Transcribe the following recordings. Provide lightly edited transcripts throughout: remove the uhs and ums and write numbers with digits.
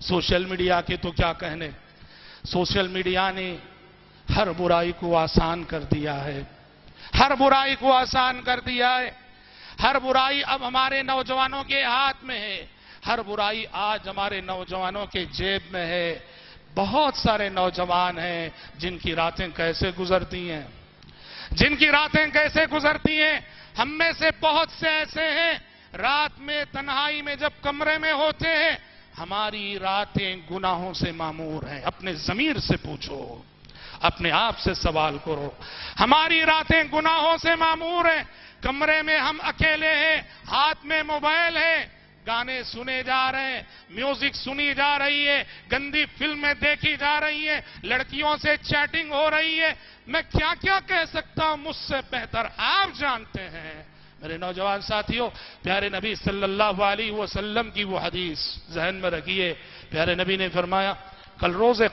Social media के तो क्या कहने। सोशल मीडिया ने हर बुराई को आसान कर दिया है, हर बुराई को आसान कर दिया है। हर बुराई अब हमारे नौजवानों के हाथ में है, हर बुराई आज हमारे नौजवानों के जेब में है। बहुत सारे नौजवान हैं जिनकी रातें कैसे गुजरती हैं, जिनकी रातें कैसे गुजरती हैं। हम में से बहुत से ऐसे हैं, रात में तन्हाई में जब कमरे में होते हैं, हमारी रातें गुनाहों से मामूर हैं। अपने ज़मीर से पूछो, अपने आप से सवाल करो। हमारी रातें गुनाहों से मामूर हैं। कमरे में हम अकेले हैं, हाथ में मोबाइल है, गाने सुने जा रहे हैं, म्यूजिक सुनी जा रही है, गंदी फिल्में देखी जा रही है, लड़कियों से चैटिंग हो रही है। मैं क्या क्या कह सकता हूं, मुझसे बेहतर आप जानते हैं। मेरे नौजवान साथियों, प्यारे नबी सल्लल्लाहु अलैहि वसल्लम की वो हदीस जहन में रखिए। प्यारे नबी ने फरमाया, कल रोज़े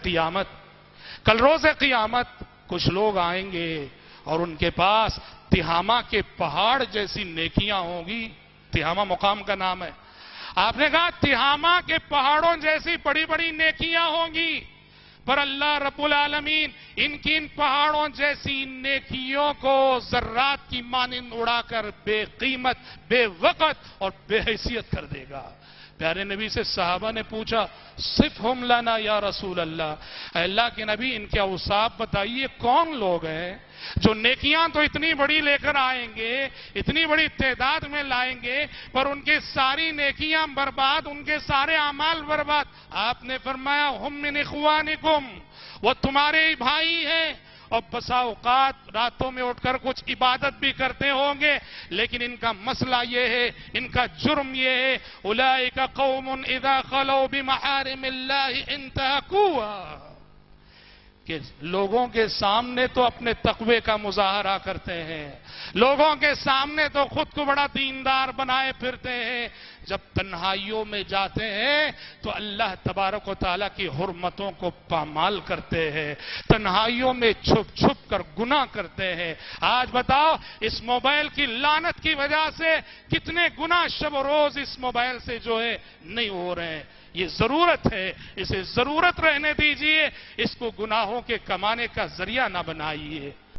क़ियामत कुछ लोग आएंगे और उनके पास तिहामा के पहाड़ जैसी नेकियां होंगी। तिहामा मुकाम का नाम है। आपने कहा तिहामा के पहाड़ों जैसी बड़ी बड़ी नेकियां होंगी, पर अल्लाह रब्बुल आलमीन इनकी इन पहाड़ों जैसी नेकियों को जर्रात की मानिंद उड़ाकर बेकीमत, बेवकत और बेहैसियत कर देगा। प्यारे नबी से सहाबा ने पूछा, सिफ़हुम लना या रसूल अल्लाह, अल्लाह के नबी इनके औसाफ बताइए, कौन लोग हैं जो नेकियां तो इतनी बड़ी लेकर आएंगे, इतनी बड़ी तादाद में लाएंगे, पर उनकी सारी नेकियां बर्बाद, उनके सारे अमाल बर्बाद। आपने फरमाया, हुम मिन इख्वानिकुम, वो तुम्हारे ही भाई हैं, और बसा औकात रातों में उठकर कुछ इबादत भी करते होंगे, लेकिन इनका मसला ये है, इनका जुर्म ये है, उलाइका कौमुन इज़ा खलौ बिमहारिमिल्लाहि इंतहकुहा, कि लोगों के सामने तो अपने तक़वे का मुजाहरा करते हैं, लोगों के सामने तो खुद को बड़ा दीनदार बनाए फिरते हैं, जब तन्हाइयों में जाते हैं तो अल्लाह तबारक व तआला की हुर्मतों को पामाल करते हैं, तन्हाइयों में छुप छुप कर गुनाह करते हैं। आज बताओ, इस मोबाइल की लानत की वजह से कितने गुनाह शब रोज इस मोबाइल से जो है नहीं हो रहे हैं। ये जरूरत है, इसे जरूरत रहने दीजिए, इसको गुनाहों के कमाने का जरिया ना बनाइए।